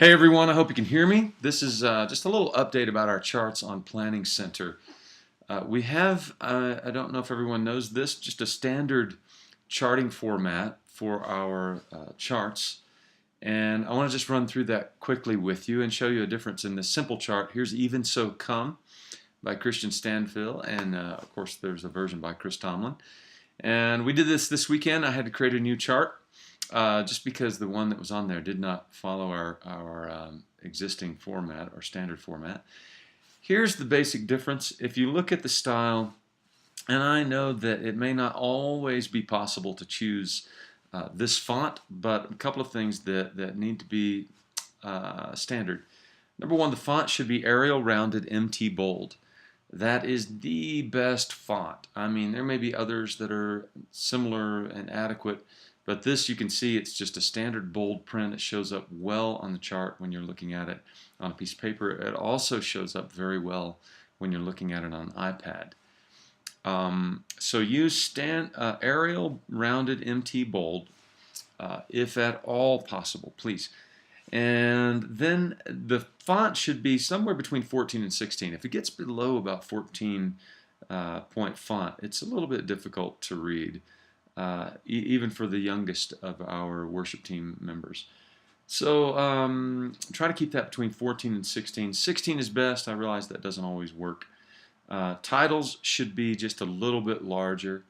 Hey everyone, I hope you can hear me. This is just a little update about our charts on Planning Center. We have, I don't know if everyone knows this, just a standard charting format for our charts. And I want to just run through that quickly with you and show you a difference in this simple chart. Here's Even So Come by Christian Stanfill, and of course there's a version by Chris Tomlin. And we did this weekend. I had to create a new chart just because the one that was on there did not follow our existing format or standard format. Here's the basic difference. If you look at the style, and I know that it may not always be possible to choose this font, but a couple of things that need to be standard. Number one, the font should be Arial Rounded MT Bold. That is the best font. I mean, there may be others that are similar and adequate, but this, you can see, it's just a standard bold print. It shows up well on the chart when you're looking at it on a piece of paper. It also shows up very well when you're looking at it on an iPad. So use Arial Rounded MT Bold, if at all possible, please. And then the font should be somewhere between 14 and 16. If it gets below about 14 point font, it's a little bit difficult to read, even for the youngest of our worship team members. So try to keep that between 14 and 16. 16 is best. I realize that doesn't always work. Titles should be just a little bit larger.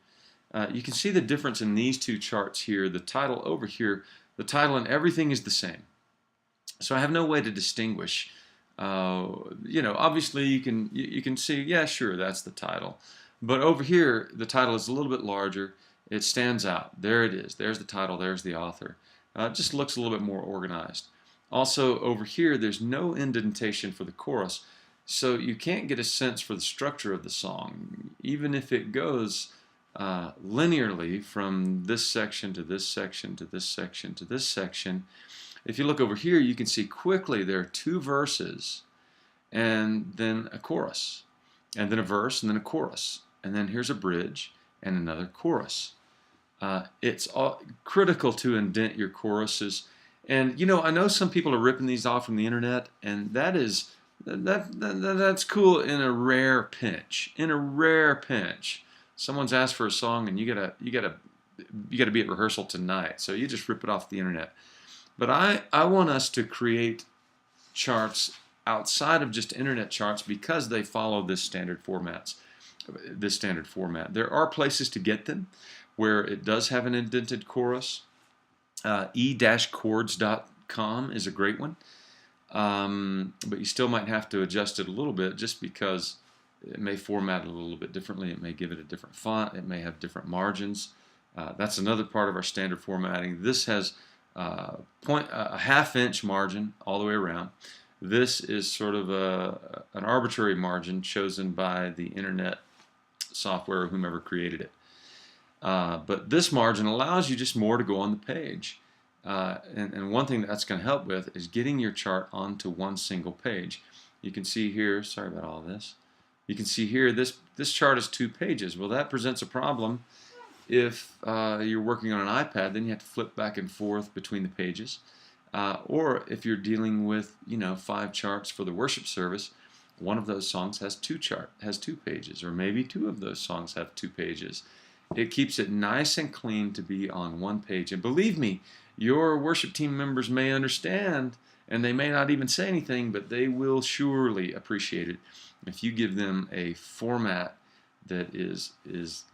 You can see the difference in these two charts here. The title over here, the title and everything is the same. So I have no way to distinguish. Obviously you can see, yeah, sure, that's the title. But over here, the title is a little bit larger. It stands out. There it is. There's the title. There's the author. It just looks a little bit more organized. Also, over here, there's no indentation for the chorus, so you can't get a sense for the structure of the song, even if it goes linearly from this section to this section to this section to this section. If you look over here, you can see quickly there are two verses and then a chorus, and then a verse and then a chorus, and then here's a bridge and another chorus. It's critical to indent your choruses. And I know some people are ripping these off from the internet, and that's cool in a rare pinch. In a rare pinch, someone's asked for a song, and you gotta be at rehearsal tonight, so you just rip it off the internet. But I want us to create charts outside of just internet charts because they follow this standard format. There are places to get them where it does have an indented chorus. e-chords.com is a great one. But you still might have to adjust it a little bit just because it may format it a little bit differently. It may give it a different font. It may have different margins. That's another part of our standard formatting. This has a half-inch margin all the way around. This is sort of an arbitrary margin chosen by the internet software or whomever created it. But this margin allows you just more to go on the page. And one thing that's going to help with is getting your chart onto one single page. You can see here, sorry about all this, you can see here this chart is 2 pages. Well, that presents a problem. If you're working on an iPad, then you have to flip back and forth between the pages. Or if you're dealing with 5 charts for the worship service, one of those songs has 2 pages, or maybe 2 of those songs have 2 pages. It keeps it nice and clean to be on one page. And believe me, your worship team members may understand, and they may not even say anything, but they will surely appreciate it if you give them a format that is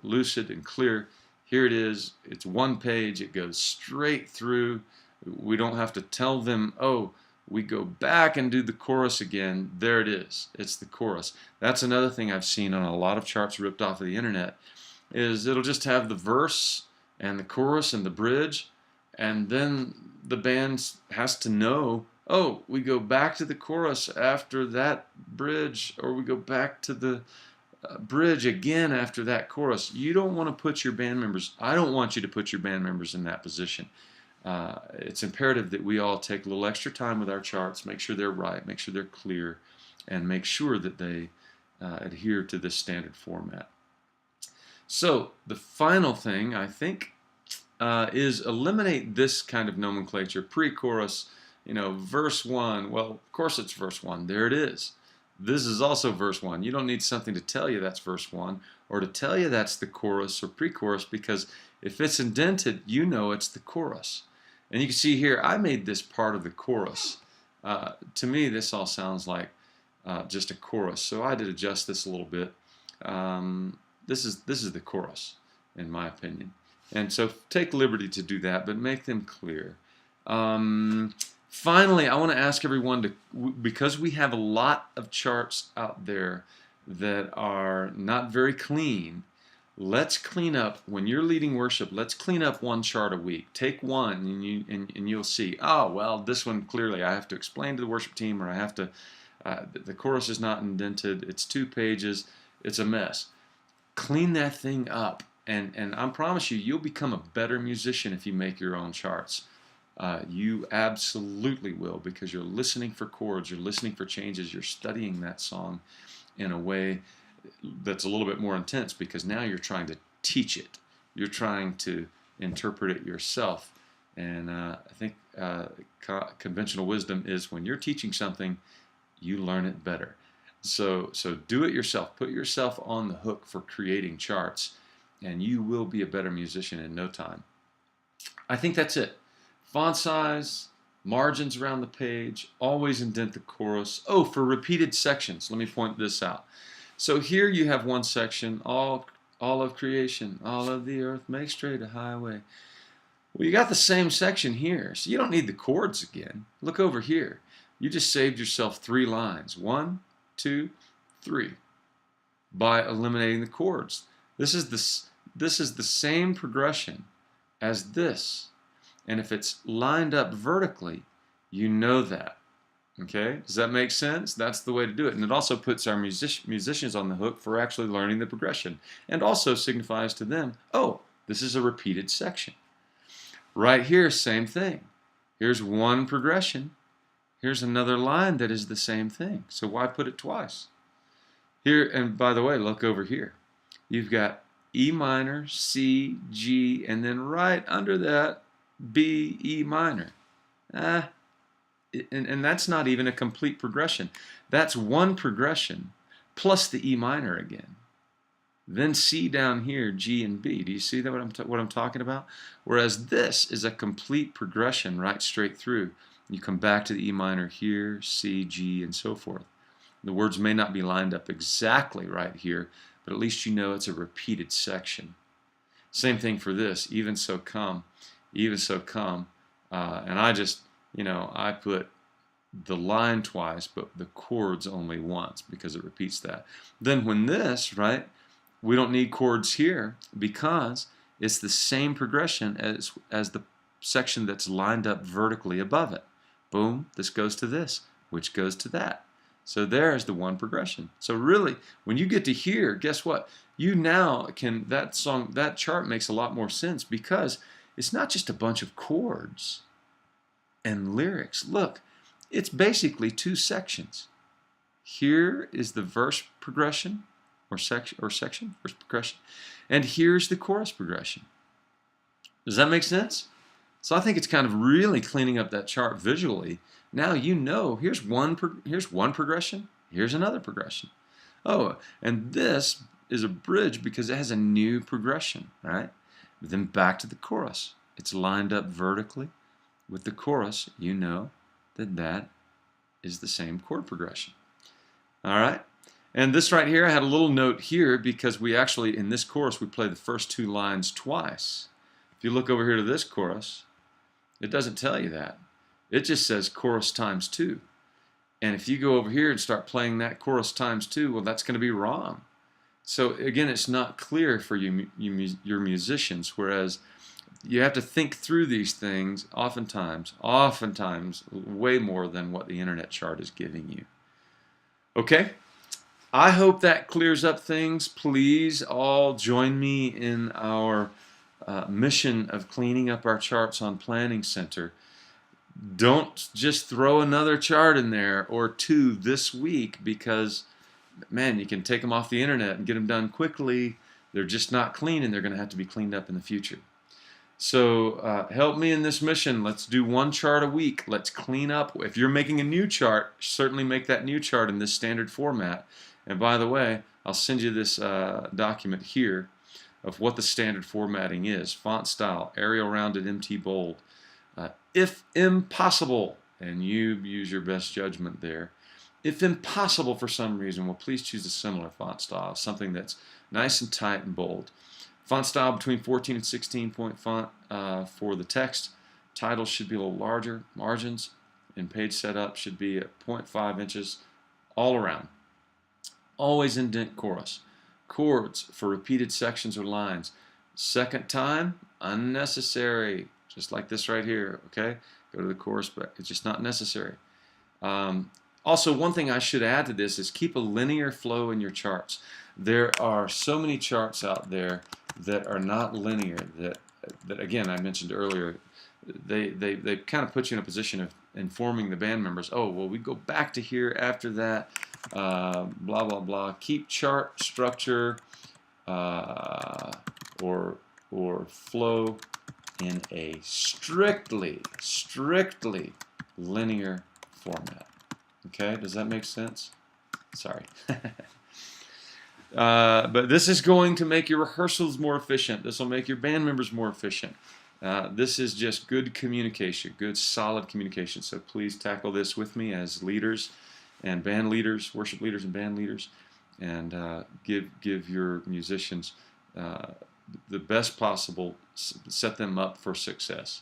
lucid and clear. Here it is. It's one page. It goes straight through. We don't have to tell them, oh, we go back and do the chorus again. There it is. It's the chorus. That's another thing I've seen on a lot of charts ripped off of the internet, is it'll just have the verse and the chorus and the bridge, and then the band has to know, oh, we go back to the chorus after that bridge, or we go back to the bridge again after that chorus. You don't want to put your band members, I don't want you to put your band members in that position. It's imperative that we all take a little extra time with our charts, make sure they're right, make sure they're clear, and make sure that they adhere to this standard format. So the final thing, I think, is eliminate this kind of nomenclature, pre-chorus, verse 1. Well, of course it's verse 1. There it is. This is also verse 1. You don't need something to tell you that's verse 1 or to tell you that's the chorus or pre-chorus, because if it's indented, it's the chorus. And you can see here, I made this part of the chorus. To me, this all sounds like just a chorus, so I did adjust this a little bit. This is the chorus, in my opinion. And so take liberty to do that, but make them clear. Finally, I want to ask everyone to, because we have a lot of charts out there that are not very clean, let's clean up. When you're leading worship, let's clean up one chart a week. Take one, and you'll see, oh, well, this one clearly I have to explain to the worship team, or I have to, the chorus is not indented, it's 2 pages, it's a mess. Clean that thing up, and I promise you, you'll become a better musician if you make your own charts. You absolutely will, because you're listening for chords, you're listening for changes, you're studying that song in a way that's a little bit more intense, because now you're trying to teach it. You're trying to interpret it yourself. And I think conventional wisdom is when you're teaching something, you learn it better. So do it yourself. Put yourself on the hook for creating charts, and you will be a better musician in no time. I think that's it. Font size, margins around the page, always indent the chorus. Oh, for repeated sections, let me point this out. So here you have one section, all of creation, all of the earth, make straight a highway. Well, you got the same section here, so you don't need the chords again. Look over here. You just saved yourself 3 lines. 1, 2, 3. By eliminating the chords. This is the same progression as this. And if it's lined up vertically, you know that. Okay? Does that make sense? That's the way to do it. And it also puts our musicians on the hook for actually learning the progression. And also signifies to them, oh, this is a repeated section. Right here, same thing. Here's one progression. Here's another line that is the same thing. So why put it twice? Here, and by the way, look over here. You've got E minor, C, G, and then right under that, B, E minor. And that's not even a complete progression. That's one progression plus the E minor again. Then C down here, G and B. Do you see that what I'm talking about? Whereas this is a complete progression right straight through. You come back to the E minor here, C, G, and so forth. The words may not be lined up exactly right here, but at least you know it's a repeated section. Same thing for this, even so come. Even so come, and I just, I put the line twice, but the chords only once, because it repeats that. Then when this, right, we don't need chords here, because it's the same progression as the section that's lined up vertically above it. Boom, this goes to this, which goes to that. So there's the one progression. So really, when you get to here, guess what? You now can, that chart makes a lot more sense, because it's not just a bunch of chords and lyrics. Look, it's basically 2 sections. Here is the verse progression, or section, verse progression, and here's the chorus progression. Does that make sense? So I think it's kind of really cleaning up that chart visually. Now you know, here's one progression, here's another progression. Oh, and this is a bridge because it has a new progression, right? Then back to the chorus. It's lined up vertically with the chorus. You know that is the same chord progression. All right? And this right here, I had a little note here because we actually, in this chorus, we play the first 2 lines twice. If you look over here to this chorus, it doesn't tell you that. It just says chorus times 2. And if you go over here and start playing that chorus times 2, well, that's going to be wrong. So again, it's not clear for your musicians, whereas you have to think through these things oftentimes way more than what the internet chart is giving you. Okay? I hope that clears up things. Please all join me in our mission of cleaning up our charts on Planning Center. Don't just throw another chart in there or 2 this week, because man, you can take them off the internet and get them done quickly. They're just not clean, and they're going to have to be cleaned up in the future. So help me in this mission. Let's do one chart a week. Let's clean up. If you're making a new chart, certainly make that new chart in this standard format. And by the way, I'll send you this document here of what the standard formatting is. Font style, Arial rounded, MT bold. If impossible, and you use your best judgment there, if impossible for some reason, well, please choose a similar font style, something that's nice and tight and bold. Font style between 14 and 16 point font for the text. Titles should be a little larger. Margins and page setup should be at 0.5 inches all around. Always indent chorus. Chords for repeated sections or lines. Second time, unnecessary. Just like this right here, okay? Go to the chorus, but it's just not necessary. Also, one thing I should add to this is keep a linear flow in your charts. There are so many charts out there that are not linear, that again, I mentioned earlier, they kind of put you in a position of informing the band members, oh, well, we go back to here after that, blah, blah, blah. Keep chart structure or flow in a strictly linear format. Okay, does that make sense? Sorry. But this is going to make your rehearsals more efficient. This will make your band members more efficient. This is just good communication, good solid communication. So please tackle this with me as leaders and band leaders, worship leaders and band leaders, and give your musicians the best possible, set them up for success.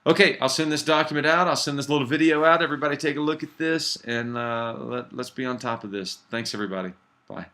Okay, I'll send this document out. I'll send this little video out. Everybody take a look at this, and let's be on top of this. Thanks, everybody. Bye.